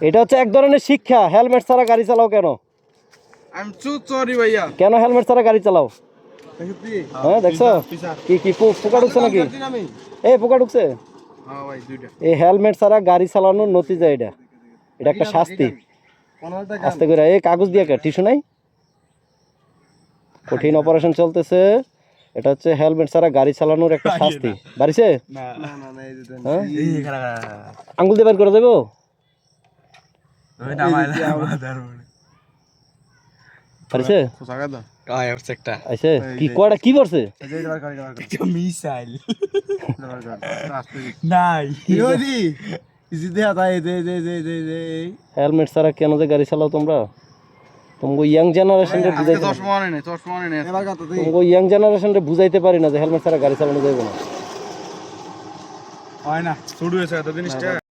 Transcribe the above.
এটা হচ্ছে এক ধরনের শিক্ষা। হেলমেট ছাড়া গাড়ি চালাও কেন? আমি সরি ভাইয়া। কেন হেলমেট ছাড়া গাড়ি চালাও? হ্যাঁ দেখছো কি পোকা ঢুকছে নাকি? এই পোকা ঢুকছে। হ্যাঁ ভাই দুইটা। এই হেলমেট ছাড়া গাড়ি চালানোর নতিজা এটা। এটা একটা শাস্তি। আস্তে করে এই কাগজ দিয়ে কে টিস্যু নাই? কঠিন অপারেশন চলতেছে। এটা হচ্ছে হেলমেট ছাড়া গাড়ি চালানোর একটা শাস্তি। বাড়িছে? আঙ্গুল দিয়ে বের করে দেবো? পারিছে? আইছে কি কয়টা কি করছে? হেলমেট ছাড়া কেন যে গাড়ি চালাও তোমরা? তোমাকে ইয়াং জেনারেশনকে বুঝাইতে তোমাকে ইয়াং জেনারেশনকে বুঝাইতে পারি না যে হেলমেট ছাড়া গাড়ি চালানো যাবে না। হয় না শুরু হয়েছে এত জিনিসটা।